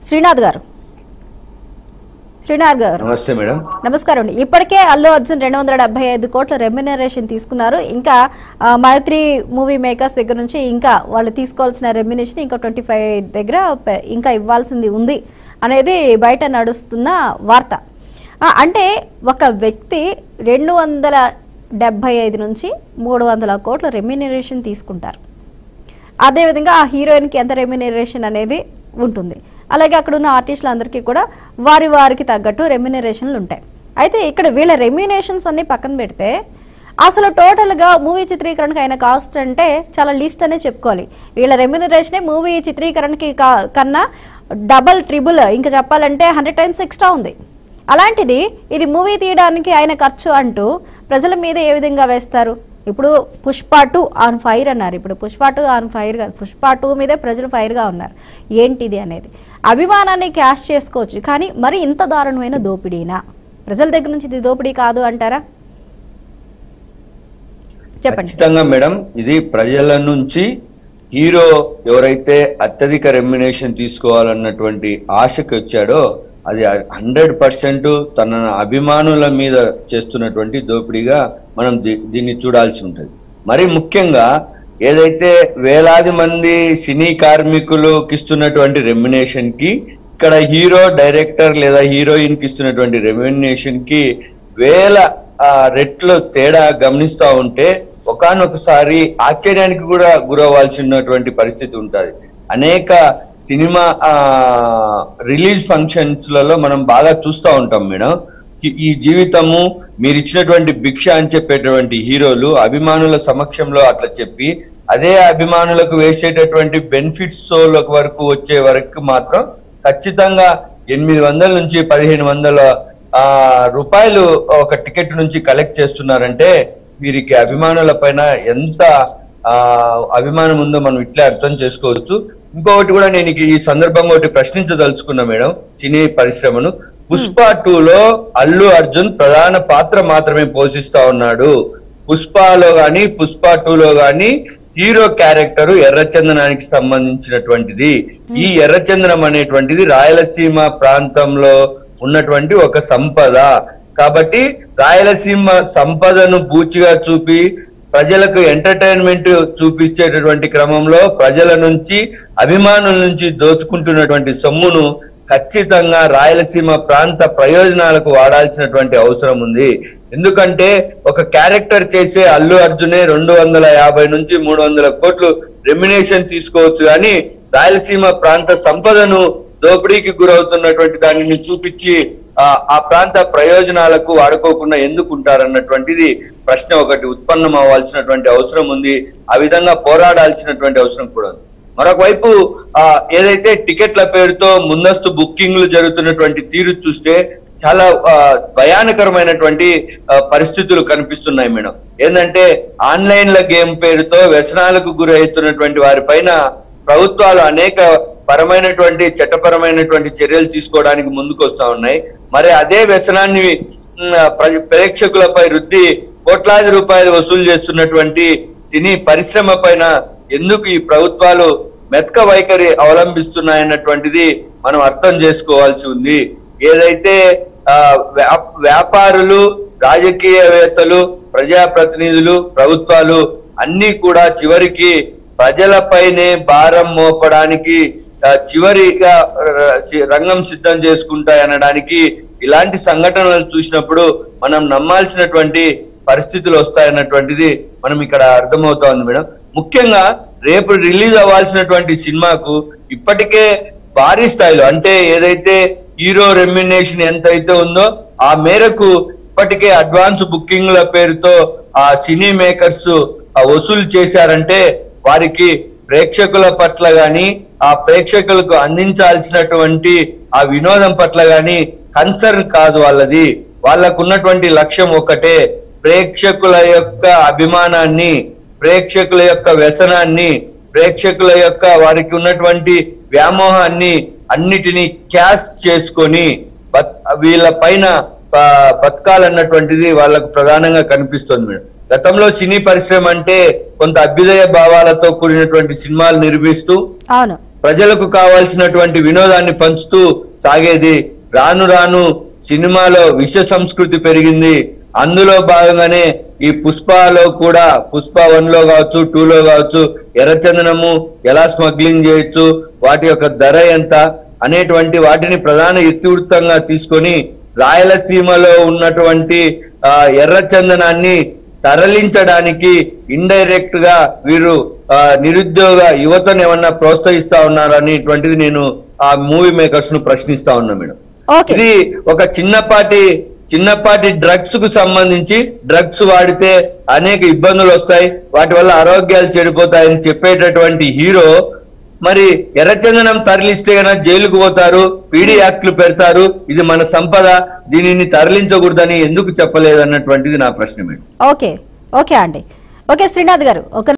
శ్రీనాథ్ గారు. నమస్తే మేడం. నమస్కారం అండి. ఇప్పటికే అల్లు అర్జున్ 275 కోట్ల రెమ్యునరేషన్ తీసుకున్నారు. ఇంకా మైత్రి మూవీ మేకర్స్ దగ్గర నుంచి ఇంకా వాళ్ళు తీసుకోవాల్సిన రెమ్యునరేషన్ ఇంకా 25 దగ్గర ఇంకా ఇవ్వాల్సింది ఉంది అనేది బయట నడుస్తున్న వార్త. అంటే ఒక వ్యక్తి 275 నుంచి 300 కోట్ల రెమ్యునరేషన్ తీసుకుంటారు. అదేవిధంగా ఆ హీరోయిన్కి ఎంత రెమ్యునరేషన్ అనేది ఉంటుంది. అలాగే అక్కడ ఉన్న ఆర్టిస్టులందరికీ కూడా వారికి తగ్గట్టు రెమ్యునరేషన్లు ఉంటాయి. అయితే ఇక్కడ వీళ్ళ రెమ్యునరేషన్స్ అన్ని పక్కన పెడితే అసలు టోటల్గా మూవీ చిత్రీకరణకు అయిన కాస్ట్ అంటే చాలా లిస్ట్ అనే చెప్పుకోవాలి. వీళ్ళ రెమ్యునరేషనే మూవీ చిత్రీకరణకి కన్నా డబల్ ట్రిబుల్ ఇంకా చెప్పాలంటే 100 times ఎక్స్ట్రా ఉంది. అలాంటిది ఇది మూవీ తీయడానికి అయిన ఖర్చు అంటూ ప్రజల మీద ఏ విధంగా వేస్తారు? ఇప్పుడు పుష్ప 2 ఆన్ ఫైర్ అన్నారు. ఇప్పుడు పుష్ప 2 ఆన్ ఫైర్ కాదు, పుష్ప 2 మీదే ప్రజలు ఫైర్గా ఉన్నారు. ఏంటిది అనేది అభిమానాన్ని క్యాష్ చేసుకోవచ్చు, కానీ మరి ఇంత దారుణమైన దోపిడీనా? ప్రజల దగ్గర నుంచి ఇది దోపిడీ కాదు అంటారా? చెప్పండి. ఖచ్చితంగా మేడం, ఇది ప్రజల నుంచి హీరో ఎవరైతే అత్యధిక రెమ్యునేషన్ తీసుకోవాలన్నటువంటి ఆశకి వచ్చాడో అది 100% తన అభిమానుల మీద చేస్తున్నటువంటి దోపిడీగా మనం దీన్ని చూడాల్సి ఉంటుంది. మరి ముఖ్యంగా ఏదైతే వేలాది మంది సినీ కార్మికులకు ఇస్తున్నటువంటి రెమ్యునేషన్ కి ఇక్కడ హీరో డైరెక్టర్ లేదా హీరోయిన్ కి ఇస్తున్నటువంటి రెమ్యునేషన్ కి వేల రెట్లు తేడా గమనిస్తూ ఉంటే ఒకానొకసారి ఆశ్చర్యానికి కూడా గురవ్వాల్సినటువంటి పరిస్థితి ఉంటుంది. అనేక సినిమా రిలీజ్ ఫంక్షన్స్ లలో మనం బాగా చూస్తూ ఉంటాం మేడం. ఈ జీవితము మీరు ఇచ్చినటువంటి భిక్ష అని చెప్పేటువంటి హీరోలు అభిమానుల సమక్షంలో అట్లా చెప్పి అదే అభిమానులకు వేసేటటువంటి బెనిఫిట్స్ షోలకు వరకు వచ్చే వరకు మాత్రం ఖచ్చితంగా 800 నుంచి 1500 రూపాయలు ఒక టికెట్ నుంచి కలెక్ట్ చేస్తున్నారంటే వీరికి అభిమానుల పైన ఎంత అభిమానం ఉందో మనం ఇట్లే అర్థం చేసుకోవచ్చు. ఇంకొకటి కూడా నేను ఈ సందర్భంగా ఒకటి ప్రశ్నించదలుచుకున్నా మేడం సినీ పరిశ్రమను. పుష్ప 2లో అల్లు అర్జున్ ప్రధాన పాత్ర మాత్రమే పోషిస్తా ఉన్నాడు. పుష్పలో గాని పుష్ప 2లో గాని హీరో క్యారెక్టర్ ఎర్రచందనానికి సంబంధించినటువంటిది. ఈ ఎర్రచందనం అనేటువంటిది రాయలసీమ ప్రాంతంలో ఉన్నటువంటి ఒక సంపద. కాబట్టి రాయలసీమ సంపదను బూచిగా చూపి ప్రజలకు ఎంటర్టైన్మెంట్ చూపించేటటువంటి క్రమంలో ప్రజల నుంచి అభిమానుల నుంచి దోచుకుంటున్నటువంటి సొమ్మును ఖచ్చితంగా రాయలసీమ ప్రాంత ప్రయోజనాలకు వాడాల్సినటువంటి అవసరం ఉంది. ఎందుకంటే ఒక క్యారెక్టర్ చేసే అల్లు అర్జునే 250 నుంచి 300 కోట్లు రెమ్యునేషన్ తీసుకోవచ్చు, కానీ రాయలసీమ ప్రాంత సంపదను దోపిడీకి గురవుతున్నటువంటి దానిని చూపించి ఆ ప్రాంత ప్రయోజనాలకు వాడుకోకుండా ఎందుకు ఉంటారన్నటువంటిది ప్రశ్న ఒకటి ఉత్పన్నం అవ్వాల్సినటువంటి అవసరం ఉంది. ఆ విధంగా పోరాడాల్సినటువంటి అవసరం కూడా ఉంది. మరొక వైపు ఏదైతే టికెట్ల పేరుతో ముందస్తు బుకింగ్లు జరుగుతున్నటువంటి తీరు చూస్తే చాలా భయానకరమైనటువంటి పరిస్థితులు కనిపిస్తున్నాయి మేడం. ఏంటంటే ఆన్లైన్ల గేమ్ పేరుతో వ్యసనాలకు గురవుతున్నటువంటి వారి పైన ప్రభుత్వాలు అనేక పరమైనటువంటి చట్టపరమైనటువంటి చర్యలు తీసుకోవడానికి ముందుకు వస్తా ఉన్నాయి. మరి అదే వ్యసనాన్ని ప్రేక్షకులపై రుద్ది కోట్లాది రూపాయలు వసూలు చేస్తున్నటువంటి సినీ పరిశ్రమ పైన ఎందుకు ఈ ప్రభుత్వాలు మెతక వైఖరి అవలంబిస్తున్నాయన్నటువంటిది మనం అర్థం చేసుకోవాల్సి ఉంది. ఏదైతే వ్యాపారులు, రాజకీయవేత్తలు, ప్రజాప్రతినిధులు, ప్రభుత్వాలు అన్ని కూడా చివరికి ప్రజలపైనే భారం మోపడానికి చివరిగా రంగం సిద్ధం చేసుకుంటాయనడానికి ఇలాంటి సంఘటనలు చూసినప్పుడు మనం నమ్మాల్సినటువంటి పరిస్థితులు వస్తాయన్నటువంటిది మనం ఇక్కడ అర్థమవుతా ఉంది మేడం. ముఖ్యంగా రేపు రిలీజ్ అవ్వాల్సినటువంటి సినిమాకు ఇప్పటికే భారీ స్థాయిలో అంటే ఏదైతే హీరో రెమ్యునేషన్ ఎంత అయితే ఉందో ఆ మేరకు ఇప్పటికే అడ్వాన్స్ బుకింగ్ల పేరుతో ఆ సినీ మేకర్స్ వసూలు చేశారంటే వారికి ప్రేక్షకుల పట్ల గాని ఆ ప్రేక్షకులకు అందించాల్సినటువంటి ఆ వినోదం పట్ల గాని కన్సర్న్ కాదు వాళ్ళది. వాళ్ళకు ఉన్నటువంటి లక్ష్యం ఒకటే, ప్రేక్షకుల యొక్క అభిమానాన్ని, ప్రేక్షకుల యొక్క వ్యసనాన్ని, ప్రేక్షకుల యొక్క వారికి ఉన్నటువంటి వ్యామోహాన్ని అన్నిటినీ క్యాష్ చేసుకొని వీళ్ళ పైన బతకాలన్నటువంటిది వాళ్ళకు ప్రధానంగా కనిపిస్తుంది మేడం. గతంలో సినీ పరిశ్రమ అంటే కొంత అభ్యుదయ భావాలతో కూడినటువంటి సినిమాలు నిర్మిస్తూ ప్రజలకు కావాల్సినటువంటి వినోదాన్ని పంచుతూ సాగేది. రాను రాను సినిమాలో విష సంస్కృతి పెరిగింది. అందులో భాగంగానే ఈ పుష్పలో కూడా, పుష్ప 1లో కావచ్చు, 2లో కావచ్చు, ఎర్రచందనము ఎలా స్మగ్లింగ్ చేయొచ్చు, వాటి యొక్క ధర ఎంత అనేటువంటి వాటిని ప్రధాన ఇతివృత్తంగా తీసుకొని రాయలసీమలో ఉన్నటువంటి ఎర్రచందనాన్ని తరలించడానికి ఇండైరెక్ట్ గా వీరు నిరుద్యోగ యువతను ఏమన్నా ప్రోత్సహిస్తా ఉన్నారా అనేటువంటిది నేను ఆ మూవీ మేకర్స్ ను ప్రశ్నిస్తా ఉన్నా మేడం. ఇది ఒక చిన్నపాటి డ్రగ్స్ కు సంబంధించి, డ్రగ్స్ వాడితే అనేక ఇబ్బందులు వస్తాయి, వాటి వల్ల ఆరోగ్యాలు చెడిపోతాయని చెప్పేటటువంటి హీరో మరి ఎర్రచందనం తరలిస్తే కనుక జైలుకు పోతారు, పీడీ యాక్ట్లు పెడతారు, ఇది మన సంపద, దీనిని తరలించకూడదని ఎందుకు చెప్పలేదు అన్నటువంటిది నా ప్రశ్న మేడం. ఓకే అండి. ఓకే శ్రీనాథ్ గారు, ఒక